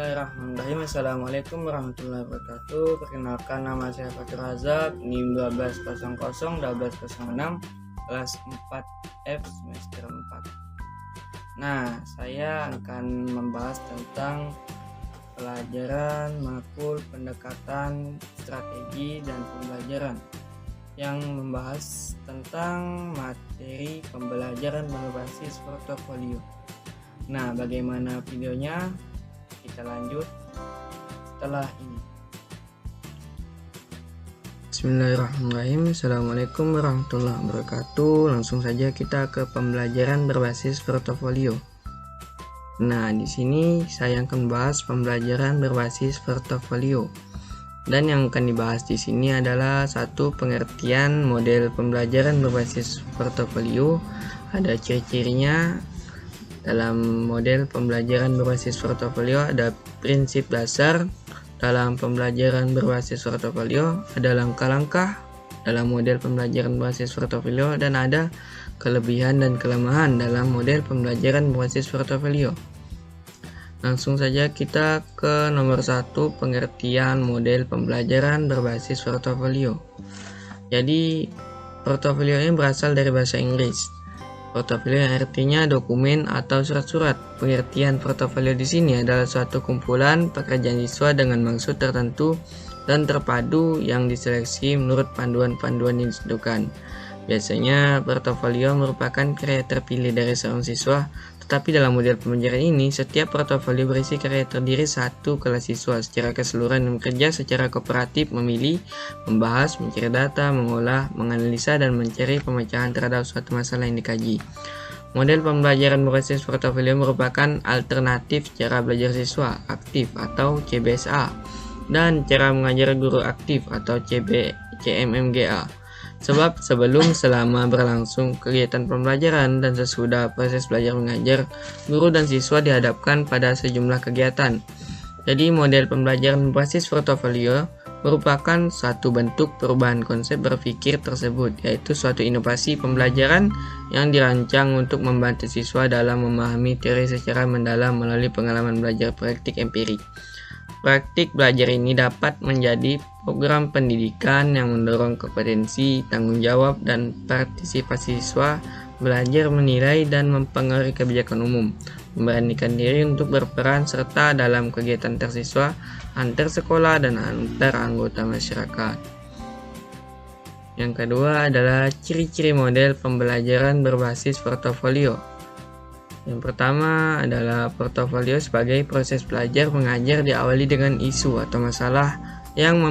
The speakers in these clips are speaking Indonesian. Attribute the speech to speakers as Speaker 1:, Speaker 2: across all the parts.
Speaker 1: Bismillahirrahmanirrahim. Assalamualaikum warahmatullahi wabarakatuh. Perkenalkan, nama saya Fatur Razak, NIM 1200-1206, kelas 4F semester 4. Nah, saya akan membahas tentang pelajaran, makul, pendekatan, strategi, dan pembelajaran yang membahas tentang materi pembelajaran berbasis portofolio. Nah, bagaimana videonya? Kita lanjut setelah ini. Bismillahirrahmanirrahim. Assalamualaikum warahmatullahi wabarakatuh. Langsung saja kita ke pembelajaran berbasis portofolio. Nah, di sini saya akan membahas pembelajaran berbasis portofolio. Dan yang akan dibahas di sini adalah satu, pengertian model pembelajaran berbasis portofolio, ada ciri-cirinya. Dalam model pembelajaran berbasis portofolio ada prinsip dasar. Dalam pembelajaran berbasis portofolio ada langkah-langkah dalam model pembelajaran berbasis portofolio, dan ada kelebihan dan kelemahan dalam model pembelajaran berbasis portofolio. Langsung saja kita ke nomor 1, pengertian model pembelajaran berbasis portofolio. Jadi portofolio ini berasal dari bahasa Inggris. Portofolio yang artinya dokumen atau surat-surat. Pengertian portofolio di sini adalah suatu kumpulan pekerjaan siswa dengan maksud tertentu dan terpadu yang diseleksi menurut panduan-panduan yang ditentukan. Biasanya portofolio merupakan karya terpilih dari seorang siswa, tetapi dalam model pembelajaran ini setiap portofolio berisi karya terdiri satu kelas siswa secara keseluruhan yang bekerja secara kooperatif, memilih, membahas, mencari data, mengolah, menganalisa, dan mencari pemecahan terhadap suatu masalah yang dikaji. Model pembelajaran berbasis portofolio merupakan alternatif cara belajar siswa aktif atau CBSA dan cara mengajar guru aktif atau CMMGA. Sebab sebelum, selama berlangsung kegiatan pembelajaran, dan sesudah proses belajar mengajar, guru dan siswa dihadapkan pada sejumlah kegiatan. Jadi model pembelajaran berbasis portofolio merupakan suatu bentuk perubahan konsep berpikir tersebut, yaitu suatu inovasi pembelajaran yang dirancang untuk membantu siswa dalam memahami teori secara mendalam melalui pengalaman belajar praktik empirik. Praktik belajar ini dapat menjadi program pendidikan yang mendorong kompetensi, tanggung jawab, dan partisipasi siswa, belajar menilai dan mempengaruhi kebijakan umum, memberanikan diri untuk berperan serta dalam kegiatan tersiswa, antar sekolah, dan antar anggota masyarakat. Yang kedua adalah ciri-ciri model pembelajaran berbasis portofolio. Yang pertama adalah portofolio sebagai proses belajar mengajar diawali dengan isu atau masalah yang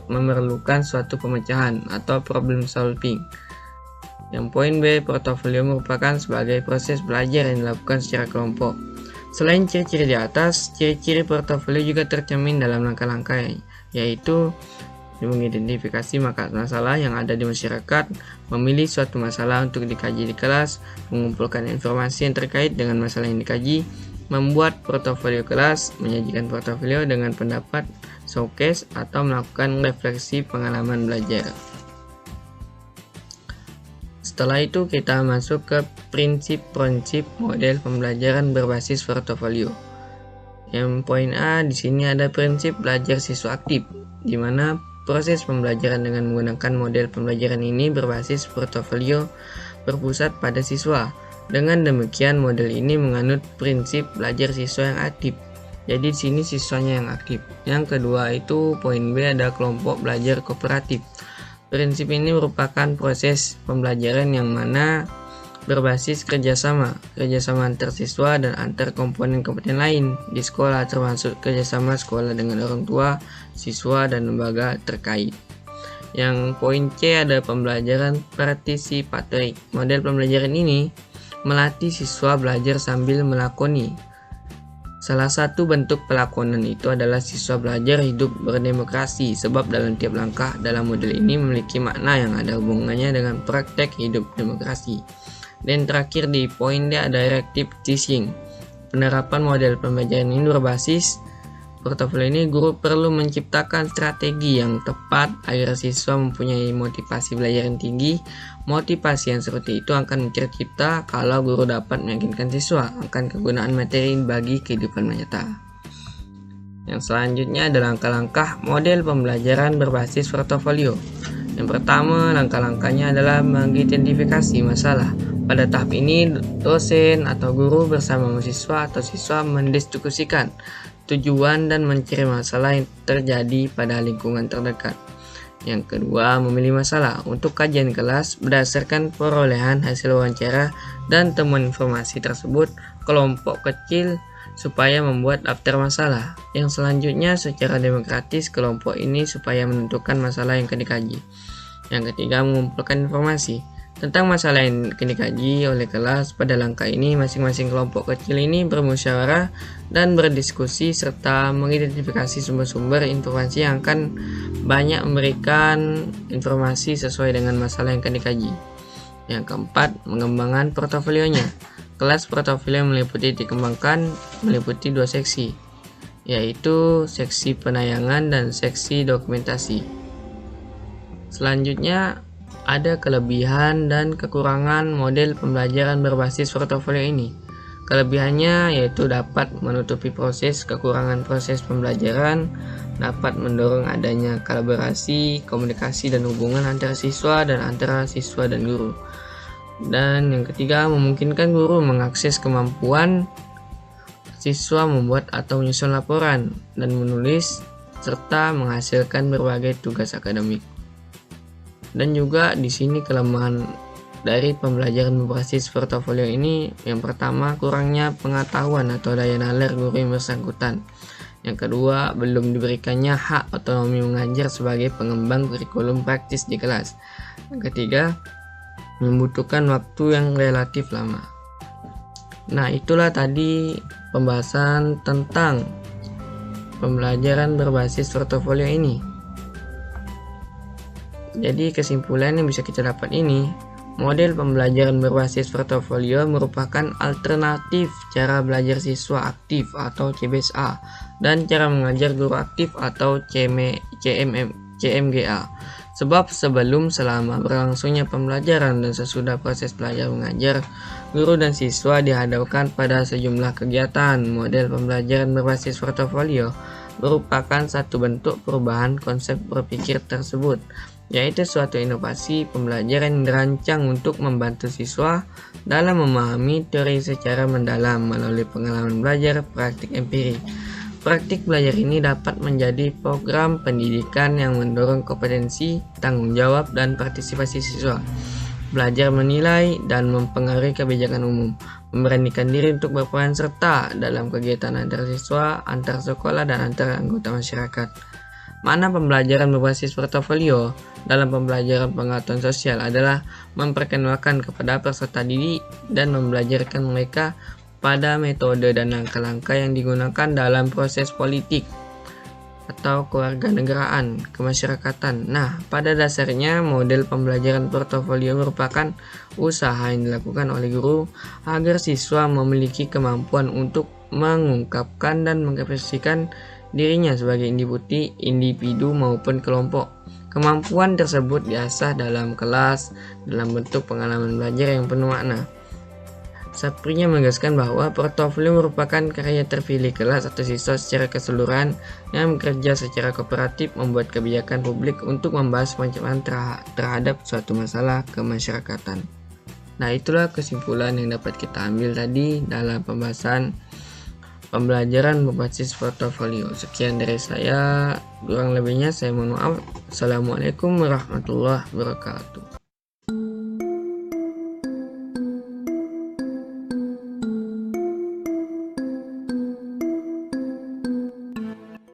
Speaker 1: memerlukan suatu pemecahan atau problem solving. Yang poin B, portofolio merupakan sebagai proses belajar yang dilakukan secara kelompok. Selain ciri-ciri di atas, ciri-ciri portofolio juga tercermin dalam langkah-langkah, yaitu mengidentifikasi masalah yang ada di masyarakat, memilih suatu masalah untuk dikaji di kelas, mengumpulkan informasi yang terkait dengan masalah yang dikaji, membuat portofolio kelas, menyajikan portofolio dengan pendapat, showcase, atau melakukan refleksi pengalaman belajar. Setelah itu kita masuk ke prinsip-prinsip model pembelajaran berbasis portofolio. Yang poin A, di sini ada prinsip belajar siswa aktif, di mana proses pembelajaran dengan menggunakan model pembelajaran ini berbasis portofolio berpusat pada siswa. Dengan demikian, model ini menganut prinsip belajar siswa yang aktif. Jadi di sini siswanya yang aktif. Yang kedua itu poin B, ada kelompok belajar kooperatif. Prinsip ini merupakan proses pembelajaran yang mana berbasis kerjasama antar siswa dan antar komponen kompeten lain di sekolah, termasuk kerjasama sekolah dengan orang tua, siswa, dan lembaga terkait. Yang poin C ada pembelajaran partisipatorik. Model pembelajaran ini melatih siswa belajar sambil melakoni. Salah satu bentuk pelakonan itu adalah siswa belajar hidup berdemokrasi, sebab dalam tiap langkah dalam model ini memiliki makna yang ada hubungannya dengan praktek hidup demokrasi. Dan terakhir di poin D ada directive teaching. Penerapan model pembelajaran ini berbasis portofolio ini, guru perlu menciptakan strategi yang tepat agar siswa mempunyai motivasi belajar yang tinggi. Motivasi yang seperti itu akan tercipta kalau guru dapat meyakinkan siswa akan kegunaan materi bagi kehidupan nyata. Yang selanjutnya ada langkah-langkah model pembelajaran berbasis portofolio. Yang pertama, langkah-langkahnya adalah mengidentifikasi masalah. Pada tahap ini, dosen atau guru bersama mahasiswa atau siswa mendiskusikan tujuan dan mencari masalah yang terjadi pada lingkungan terdekat. Yang kedua, memilih masalah. Untuk kajian kelas, berdasarkan perolehan hasil wawancara dan temuan informasi tersebut, kelompok kecil supaya membuat daftar masalah. Yang selanjutnya, secara demokratis kelompok ini supaya menentukan masalah yang akan dikaji. Yang ketiga, mengumpulkan informasi tentang masalah yang akan dikaji oleh kelas. Pada langkah ini, masing-masing kelompok kecil ini bermusyawarah dan berdiskusi serta mengidentifikasi sumber-sumber informasi yang akan banyak memberikan informasi sesuai dengan masalah yang akan dikaji. Yang keempat, mengembangkan portofolionya. Kelas portofolio meliputi dua seksi, yaitu seksi penayangan dan seksi dokumentasi. Selanjutnya, ada kelebihan dan kekurangan model pembelajaran berbasis portofolio ini. Kelebihannya yaitu dapat menutupi kekurangan proses pembelajaran, dapat mendorong adanya kolaborasi, komunikasi dan hubungan antara siswa dan antara siswa dan guru. Dan yang ketiga, memungkinkan guru mengakses kemampuan siswa membuat atau menyusun laporan dan menulis serta menghasilkan berbagai tugas akademik. Dan juga di sini kelemahan dari pembelajaran berbasis portofolio ini, yang pertama, kurangnya pengetahuan atau daya nalar guru yang bersangkutan. Yang kedua, belum diberikannya hak otonomi mengajar sebagai pengembang kurikulum praktis di kelas. Yang ketiga, membutuhkan waktu yang relatif lama. Nah, itulah tadi pembahasan tentang pembelajaran berbasis portofolio ini. Jadi kesimpulan yang bisa kita dapat ini, model pembelajaran berbasis portofolio merupakan alternatif cara belajar siswa aktif atau CBSA dan cara mengajar guru aktif atau CMGA. Sebab sebelum, selama berlangsungnya pembelajaran dan sesudah proses belajar mengajar, guru dan siswa dihadapkan pada sejumlah kegiatan. Model pembelajaran berbasis portofolio merupakan satu bentuk perubahan konsep berpikir tersebut, yaitu suatu inovasi pembelajaran yang dirancang untuk membantu siswa dalam memahami teori secara mendalam melalui pengalaman belajar praktik empirik. Praktik belajar ini dapat menjadi program pendidikan yang mendorong kompetensi, tanggung jawab, dan partisipasi siswa. Belajar menilai dan mempengaruhi kebijakan umum, memberanikan diri untuk berperan serta dalam kegiatan antar siswa, antar sekolah, dan antar anggota masyarakat. Makna pembelajaran berbasis portofolio dalam pembelajaran pengetahuan sosial adalah memperkenalkan kepada peserta didik dan membelajarkan mereka pada metode dan langkah-langkah yang digunakan dalam proses politik atau kewarganegaraan kemasyarakatan. Nah, pada dasarnya model pembelajaran portofolio merupakan usaha yang dilakukan oleh guru agar siswa memiliki kemampuan untuk mengungkapkan dan mengekspresikan dirinya sebagai individu maupun kelompok. Kemampuan tersebut diasah dalam kelas dalam bentuk pengalaman belajar yang penuh makna. Saprinya menegaskan bahwa portofolio merupakan karya terpilih kelas atau siswa secara keseluruhan yang bekerja secara kooperatif membuat kebijakan publik untuk membahas pencapaian terhadap suatu masalah kemasyarakatan. Nah, itulah kesimpulan yang dapat kita ambil tadi dalam pembahasan pembelajaran berbasis portofolio. Sekian dari saya, kurang lebihnya saya mohon maaf. Assalamualaikum warahmatullahi wabarakatuh.